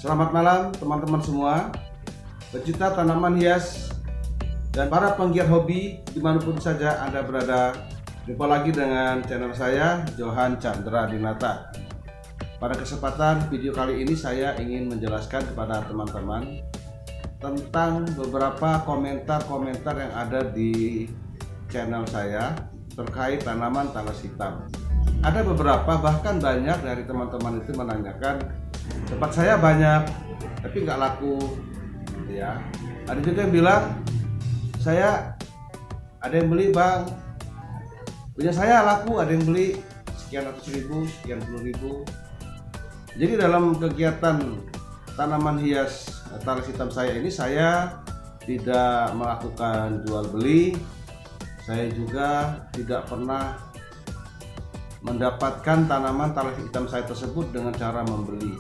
Selamat malam teman-teman semua, pecinta tanaman hias dan para penggiat hobi dimanapun saja Anda berada. Jumpa lagi dengan channel saya, Johan Chandra Dinata. Pada kesempatan video kali ini saya ingin menjelaskan kepada teman-teman tentang beberapa komentar-komentar yang ada di channel saya terkait tanaman talas hitam. Ada beberapa, bahkan banyak dari teman-teman itu menanyakan, tempat saya banyak tapi nggak laku, ya. Ada juga yang bilang, saya ada yang beli bang, punya saya laku, ada yang beli sekian ratus ribu, sekian puluh ribu. Jadi dalam kegiatan tanaman hias talas hitam saya ini, saya tidak melakukan jual beli. Saya juga tidak pernah mendapatkan tanaman talas hitam saya tersebut dengan cara membeli,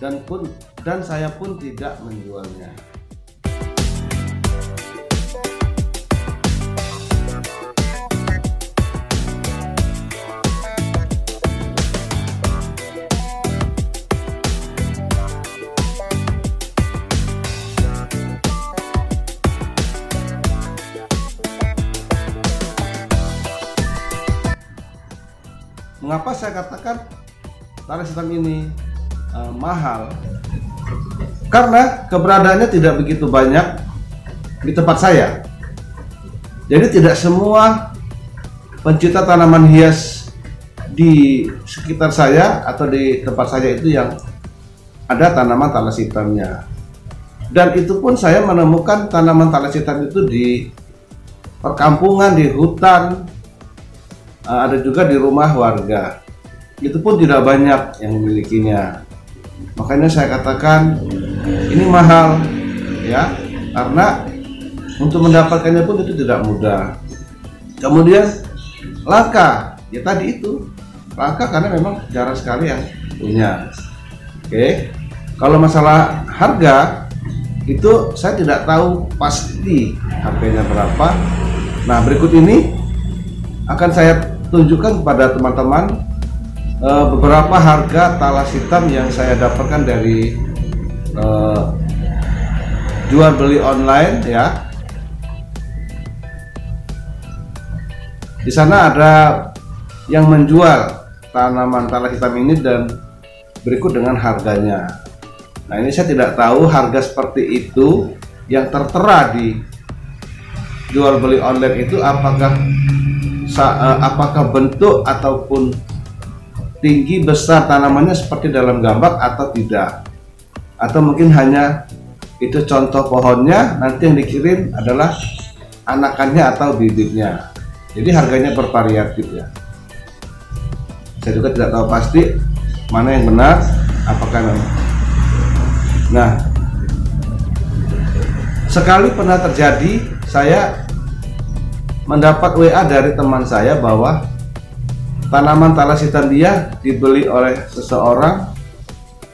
dan saya pun tidak menjualnya. Mengapa saya katakan talas hitam ini mahal? Karena keberadaannya tidak begitu banyak di tempat saya. Jadi tidak semua pencinta tanaman hias di sekitar saya atau di tempat saya itu yang ada tanaman talas hitamnya. Dan itu pun saya menemukan tanaman talas hitam itu di perkampungan, di hutan, ada juga di rumah warga. Itu pun tidak banyak yang memilikinya. Makanya saya katakan ini mahal, ya, karena untuk mendapatkannya pun itu tidak mudah. Kemudian langka, ya tadi itu langka karena memang jarang sekali yang punya. Oke, kalau masalah harga itu saya tidak tahu pasti harganya berapa. Nah, berikut ini akan saya tunjukkan kepada teman-teman beberapa harga talas hitam yang saya dapatkan dari jual beli online, ya. Di sana ada yang menjual tanaman talas hitam ini dan berikut dengan harganya. Nah, ini saya tidak tahu harga seperti itu yang tertera di jual beli online itu apakah bentuk ataupun tinggi besar tanamannya seperti dalam gambar atau tidak, atau mungkin hanya itu contoh pohonnya, nanti yang dikirim adalah anakannya atau bibitnya. Jadi harganya bervariatif, ya. Saya juga tidak tahu pasti mana yang benar, apakah memang. Nah, sekali pernah terjadi saya mendapat WA dari teman saya bahwa tanaman talas hitam dia dibeli oleh seseorang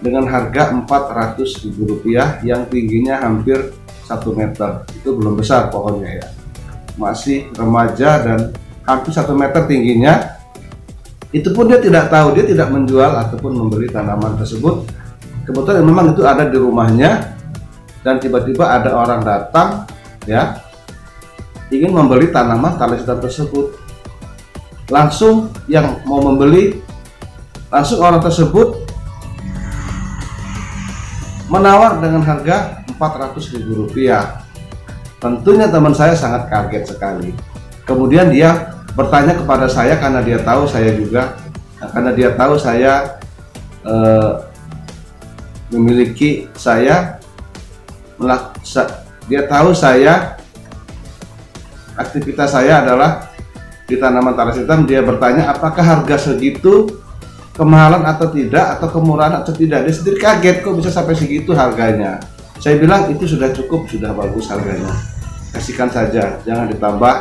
dengan harga Rp400.000 yang tingginya hampir 1 meter. Itu belum besar pohonnya, ya, masih remaja dan hampir 1 meter tingginya. Itu pun dia tidak tahu, dia tidak menjual ataupun membeli tanaman tersebut. Kebetulan memang itu ada di rumahnya, dan tiba-tiba ada orang datang, ya, ingin membeli tanaman talas hitam tersebut. Langsung yang mau membeli, langsung orang tersebut menawar dengan harga Rp400.000. Tentunya teman saya sangat kaget sekali. Kemudian dia bertanya kepada saya karena dia tahu saya juga, karena dia tahu saya memiliki dia tahu saya aktivitas saya adalah di tanaman talas hitam. Dia bertanya apakah harga segitu kemahalan atau tidak, atau kemurahan atau tidak. Dia sendiri kaget, kok bisa sampai segitu harganya. Saya bilang itu sudah cukup, sudah bagus harganya, kasihkan saja, jangan ditambah,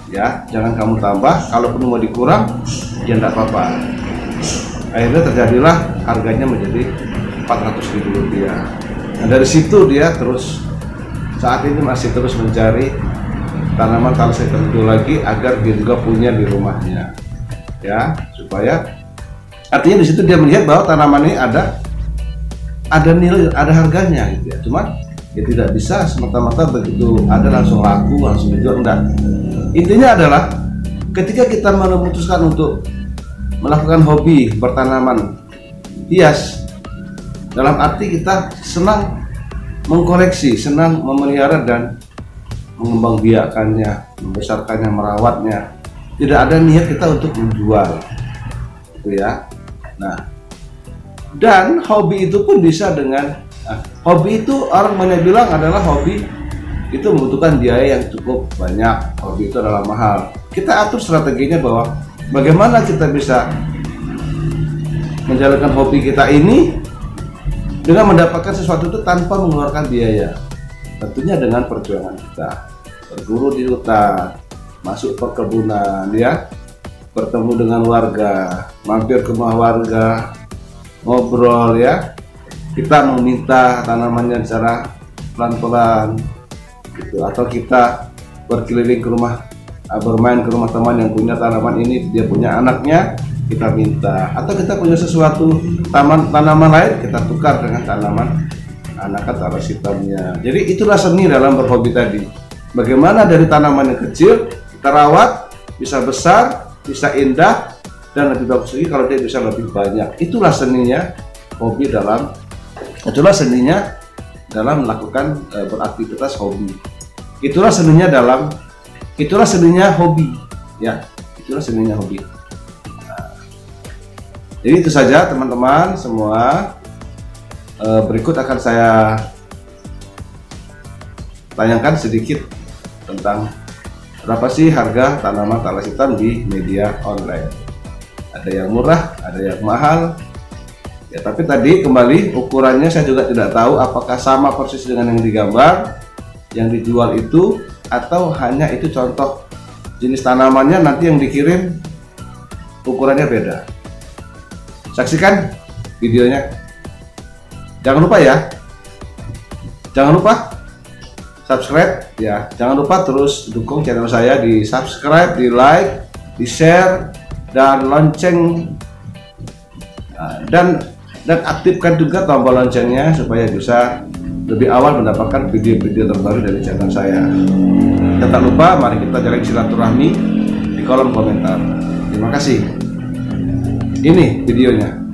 ya, jangan kamu tambah. Kalau pun mau dikurang, ya enggak apa-apa. Akhirnya terjadilah harganya menjadi Rp400.000. Nah, dari situ dia terus saat ini masih terus mencari tanaman talas hitam itu lagi agar dia juga punya di rumahnya, ya, supaya artinya di situ dia melihat bahwa tanaman ini ada ada nilai, ada harganya gitu ya. Cuma ya tidak bisa semata-mata begitu ada langsung laku, langsung dijual, enggak. Intinya adalah ketika kita memutuskan untuk melakukan hobi bertanaman hias, dalam arti kita senang mengkoleksi, senang memelihara dan mengembangbiakannya, membesarkannya, merawatnya. Tidak ada niat kita untuk menjual, gitu ya. Nah, dan hobi itu pun bisa dengan hobi itu orang banyak bilang adalah hobi itu membutuhkan biaya yang cukup banyak. Hobi itu adalah mahal. Kita atur strateginya bahwa bagaimana kita bisa menjalankan hobi kita ini dengan mendapatkan sesuatu itu tanpa mengeluarkan biaya. Tentunya dengan perjuangan kita, berburu di hutan, masuk perkebunan, ya, bertemu dengan warga, mampir ke rumah warga, ngobrol, ya, kita meminta tanamannya secara pelan-pelan, gitu. Atau kita berkeliling ke rumah, bermain ke rumah teman yang punya tanaman ini, dia punya anaknya, kita minta. Atau kita punya sesuatu tanaman lain, kita tukar dengan tanaman anakan talas hitamnya. Jadi itulah seni dalam berhobi tadi. Bagaimana dari tanaman yang kecil kita rawat bisa besar, bisa indah, dan lebih bagus lagi kalau dia bisa lebih banyak. Itulah seninya hobi itulah seninya dalam melakukan beraktivitas hobi. Itulah seninya hobi, ya. Itulah seninya hobi. Jadi itu saja teman-teman semua. Berikut akan saya tanyakan sedikit tentang berapa sih harga tanaman talas hitam di media online. Ada yang murah, ada yang mahal. Ya, tapi tadi kembali ukurannya saya juga tidak tahu apakah sama persis dengan yang digambar, yang dijual itu, atau hanya itu contoh jenis tanamannya, nanti yang dikirim ukurannya beda. Saksikan videonya. Jangan lupa ya, jangan lupa subscribe ya, jangan lupa terus dukung channel saya, di subscribe, di like, di share, dan lonceng, dan aktifkan juga tombol loncengnya supaya bisa lebih awal mendapatkan video-video terbaru dari channel saya. Dan tak lupa mari kita jalin silaturahmi di kolom komentar. Terima kasih. Ini videonya.